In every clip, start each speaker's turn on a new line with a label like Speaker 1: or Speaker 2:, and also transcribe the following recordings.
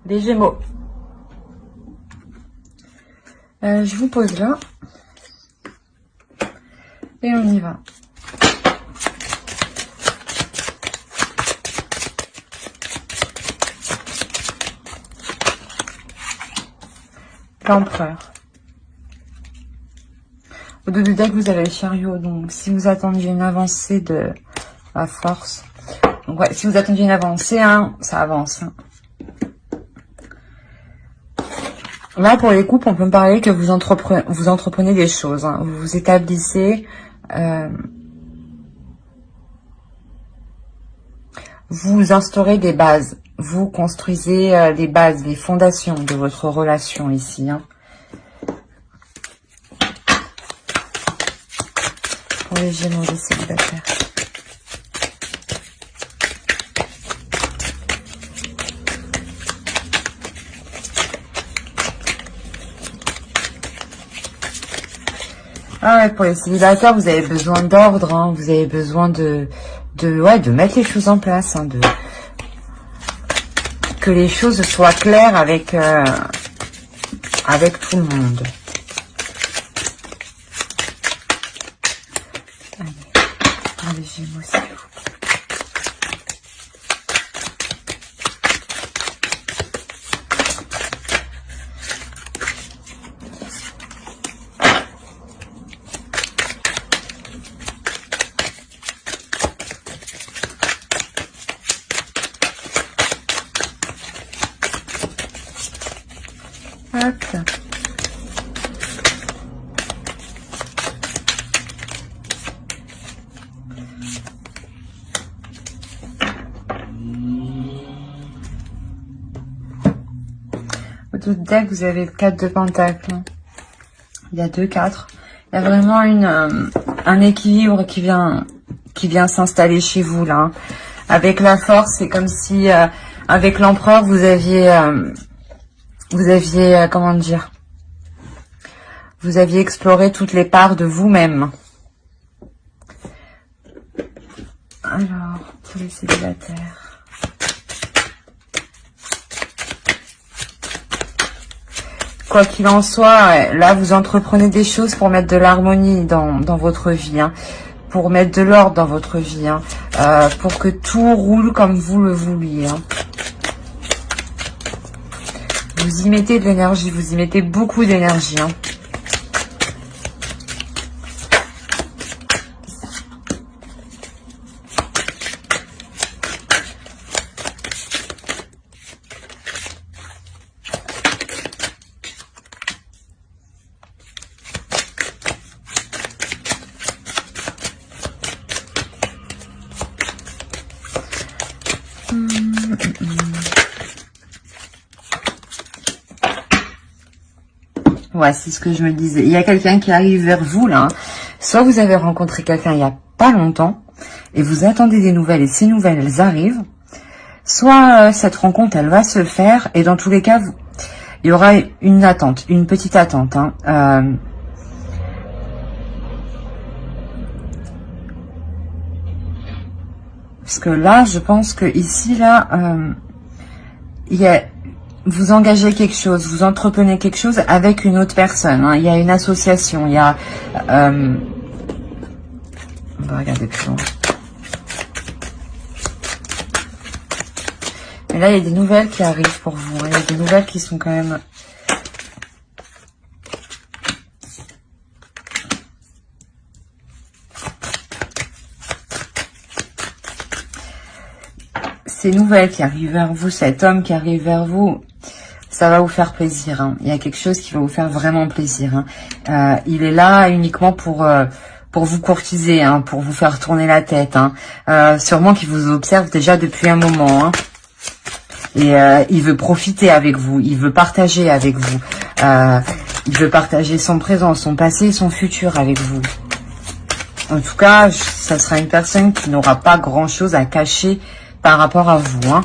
Speaker 1: Les Gémeaux. Je vous pose là. Et on y va. L'Empereur. Au dos du deck, vous avez le Chariot. Donc, si vous attendiez une avancée de la force. Donc, ouais, si vous attendiez une avancée, hein, ça avance. Hein. Là, pour les couples, on peut me parler que vous entreprenez des choses. Hein. Vous vous établissez. Vous instaurez des bases. Vous construisez les bases, les fondations de votre relation ici. Hein. Pour les Gémeaux, les célibataires. Ah ouais, pour les célibataires, vous avez besoin d'ordre, hein, vous avez besoin de mettre les choses en place, hein, que les choses soient claires avec tout le monde. Allez, les Gémeaux, s'il vous plaît. Hop. Au tout deck, vous avez le 4 de Pentacle. Il y a 2 4. Il y a vraiment un équilibre qui vient s'installer chez vous là. Hein. Avec la force, c'est comme si avec l'Empereur, vous aviez comment dire, vous aviez exploré toutes les parts de vous-même. Alors, pour les célibataires. Quoi qu'il en soit, là, vous entreprenez des choses pour mettre de l'harmonie dans votre vie, hein, pour mettre de l'ordre dans votre vie, hein, pour que tout roule comme vous le vouliez. Hein. Vous y mettez de l'énergie, vous y mettez beaucoup d'énergie. Hein. Ouais, c'est ce que je me disais. Il y a quelqu'un qui arrive vers vous, là. Hein. Soit vous avez rencontré quelqu'un il n'y a pas longtemps, et vous attendez des nouvelles, et ces nouvelles, elles arrivent. Soit cette rencontre, elle va se faire, et dans tous les cas, il y aura une attente, une petite attente. Hein. Parce que là, je pense que ici, là, il y a... Vous engagez quelque chose, vous entreprenez quelque chose avec une autre personne. Hein. Il y a une association, il y a... on va regarder plus loin. Mais là, il y a des nouvelles qui arrivent pour vous. Hein. Il y a des nouvelles qui sont quand même... Ces nouvelles qui arrivent vers vous, cet homme qui arrive vers vous... Ça va vous faire plaisir. Hein. Il y a quelque chose qui va vous faire vraiment plaisir. Hein. Il est là uniquement pour vous courtiser, hein, pour vous faire tourner la tête. Hein. Sûrement qu'il vous observe déjà depuis un moment. Hein. Et il veut profiter avec vous. Il veut partager avec vous. Il veut partager son présent, son passé et son futur avec vous. En tout cas, ça sera une personne qui n'aura pas grand-chose à cacher par rapport à vous. Hein.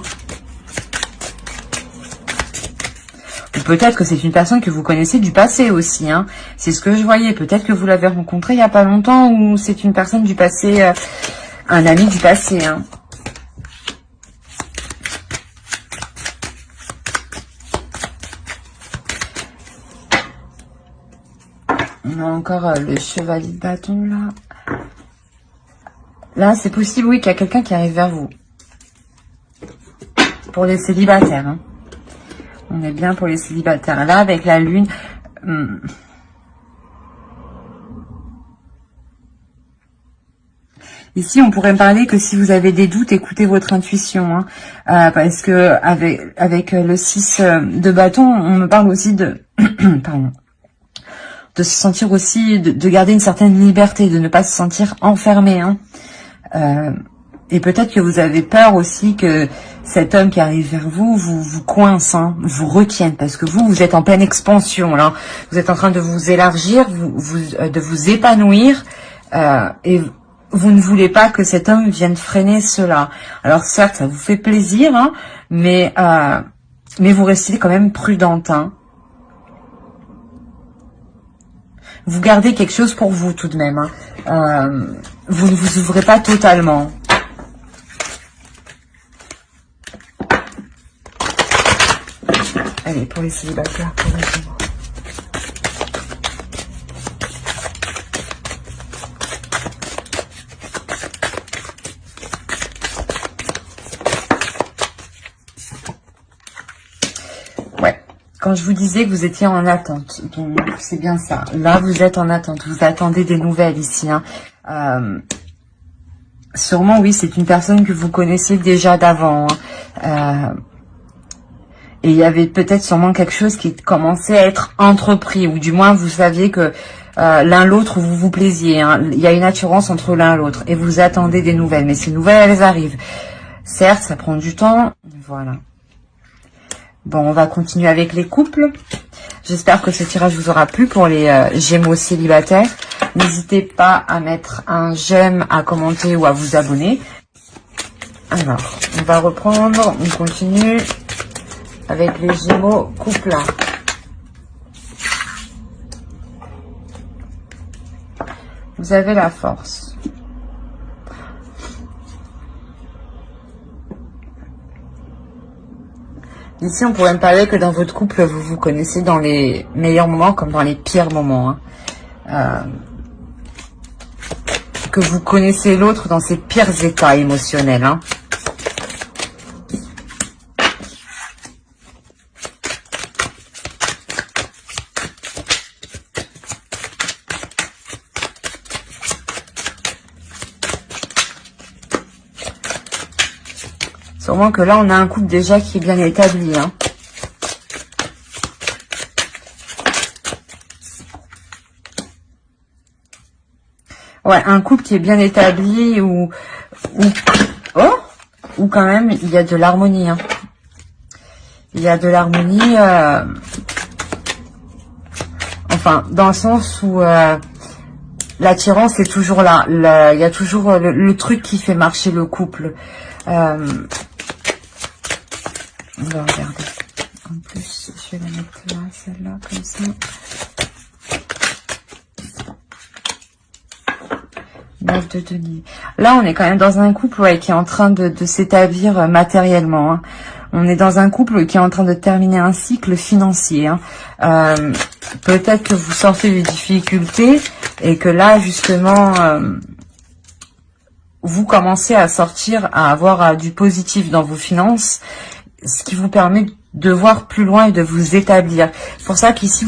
Speaker 1: Peut-être que c'est une personne que vous connaissez du passé aussi. Hein. C'est ce que je voyais. Peut-être que vous l'avez rencontré il n'y a pas longtemps ou c'est une personne du passé, un ami du passé. Hein. On a encore le chevalier de bâton, là. Là, c'est possible, oui, qu'il y a quelqu'un qui arrive vers vous. Pour les célibataires, hein. On est bien pour les célibataires. Là, avec la lune... Ici, on pourrait me parler que si vous avez des doutes, écoutez votre intuition. Hein. Parce que avec le 6 de bâton, on me parle aussi de... Pardon. De se sentir aussi... De garder une certaine liberté, de ne pas se sentir enfermé. Hein. Et peut-être que vous avez peur aussi que cet homme qui arrive vers vous vous coince, hein, vous retienne. Parce que vous êtes en pleine expansion. Là. Vous êtes en train de vous élargir, de vous épanouir. Et... Vous ne voulez pas que cet homme vienne freiner cela. Alors certes, ça vous fait plaisir, hein, mais vous restez quand même prudente. Hein. Vous gardez quelque chose pour vous tout de même. Hein. Vous ne vous ouvrez pas totalement. Allez, pour les célibataires, pour les Gémeaux. Quand je vous disais que vous étiez en attente, donc c'est bien ça. Là, vous êtes en attente. Vous attendez des nouvelles ici. Hein. Sûrement, oui, c'est une personne que vous connaissez déjà d'avant. Hein. Et il y avait peut-être sûrement quelque chose qui commençait à être entrepris. Ou du moins, vous saviez que l'un l'autre, vous vous plaisiez. Hein. Il y a une attirance entre l'un et l'autre. Et vous attendez des nouvelles. Mais ces nouvelles, elles arrivent. Certes, ça prend du temps. Voilà. Bon, on va continuer avec les couples. J'espère que ce tirage vous aura plu pour les Gémeaux célibataires. N'hésitez pas à mettre un j'aime, à commenter ou à vous abonner. Alors, on va reprendre, on continue avec les Gémeaux couple. Vous avez la force. Ici, on pourrait me parler que dans votre couple, vous vous connaissez dans les meilleurs moments comme dans les pires moments. Hein. Que vous connaissez l'autre dans ses pires états émotionnels. Hein. Sûrement que là, on a un couple déjà qui est bien établi. Hein. Ouais, un couple qui est bien établi ou quand même, il y a de l'harmonie. Hein. Il y a de l'harmonie, enfin, dans le sens où l'attirance est toujours là. Il y a toujours le truc qui fait marcher le couple. On va regarder. En plus, je vais la mettre là, celle-là, comme ça. Neuf de denier. Là, on est quand même dans un couple qui est en train de s'établir matériellement. Hein. On est dans un couple qui est en train de terminer un cycle financier. Hein. Peut-être que vous sortez des difficultés et que là, justement, vous commencez à sortir, à avoir du positif dans vos finances, ce qui vous permet de voir plus loin et de vous établir. C'est pour ça qu'ici,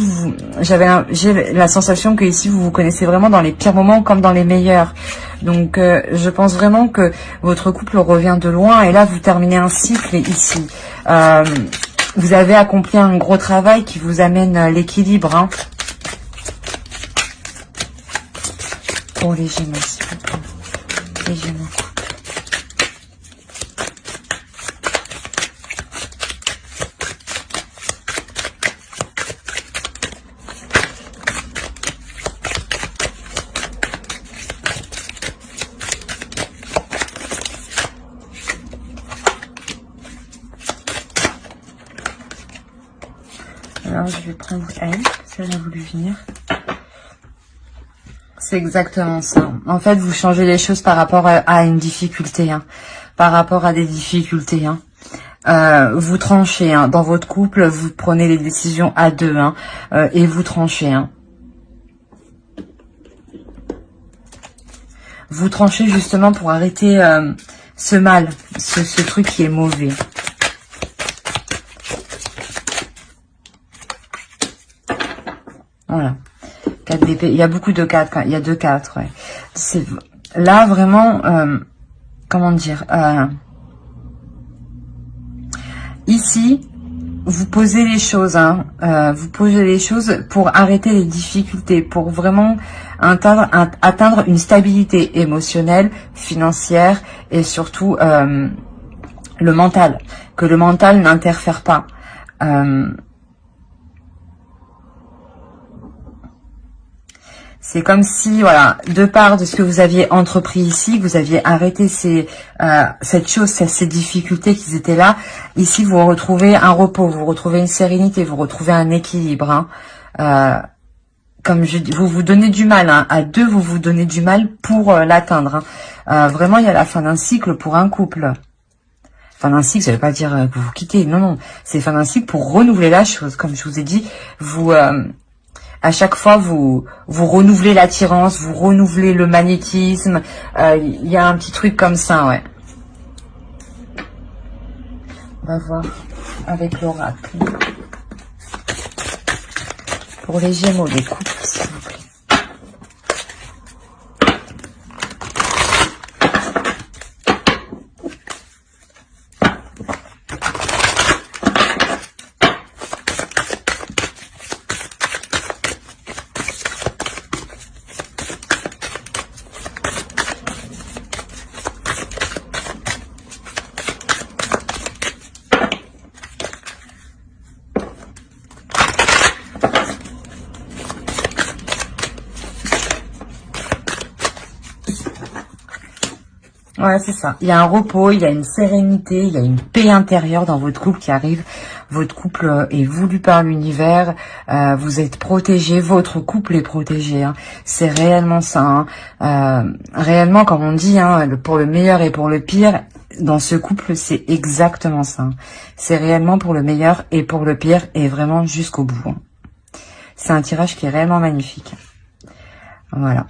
Speaker 1: j'ai la sensation que ici vous vous connaissez vraiment dans les pires moments comme dans les meilleurs. Donc, je pense vraiment que votre couple revient de loin et là, vous terminez un cycle ici. Vous avez accompli un gros travail qui vous amène l'équilibre. Hein. Pour les Gémeaux, s'il vous plaît. Les Gémeaux. Alors, je vais prendre elle, parce qu'elle a voulu venir. C'est exactement ça. En fait, vous changez les choses par rapport à une difficulté, hein. Par rapport à des difficultés. Hein. Vous tranchez. Hein. Dans votre couple, vous prenez les décisions à deux, hein, et vous tranchez. Hein. vous tranchez justement pour arrêter ce mal, ce truc qui est mauvais. Voilà. 4 d'épée. Il y a beaucoup de 4. Il y a 2 4. Ouais. C'est là vraiment. Comment dire. Ici, vous posez les choses. Hein, vous posez les choses pour arrêter les difficultés, pour vraiment atteindre une stabilité émotionnelle, financière et surtout le mental. Que le mental n'interfère pas. C'est comme si, voilà, de part de ce que vous aviez entrepris ici, que vous aviez arrêté cette chose, ces difficultés qui étaient là. Ici, vous retrouvez un repos, vous retrouvez une sérénité, vous retrouvez un équilibre. Hein. Comme je dis, vous vous donnez du mal. Hein. À deux, vous vous donnez du mal pour l'atteindre. Hein. Vraiment, il y a la fin d'un cycle pour un couple. Fin d'un cycle, ça ne veut pas dire que vous vous quittez. Non, non. C'est fin d'un cycle pour renouveler la chose. Comme je vous ai dit, vous... à chaque fois, vous renouvelez l'attirance, vous renouvelez le magnétisme. Il y a un petit truc comme ça, ouais. On va voir avec l'oracle. Pour les Gémeaux, les couples, s'il vous plaît. Ouais, c'est ça. Il y a un repos, il y a une sérénité, il y a une paix intérieure dans votre couple qui arrive. Votre couple est voulu par l'univers. Vous êtes protégé, votre couple est protégé. Hein. C'est réellement ça. Hein. Réellement, comme on dit, hein, pour le meilleur et pour le pire, dans ce couple, c'est exactement ça. Hein. C'est réellement pour le meilleur et pour le pire et vraiment jusqu'au bout. Hein. C'est un tirage qui est réellement magnifique. Voilà.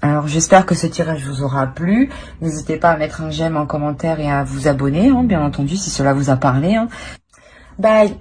Speaker 1: Alors, j'espère que ce tirage vous aura plu. N'hésitez pas à mettre un j'aime en commentaire et à vous abonner, hein, bien entendu, si cela vous a parlé. Hein. Bye!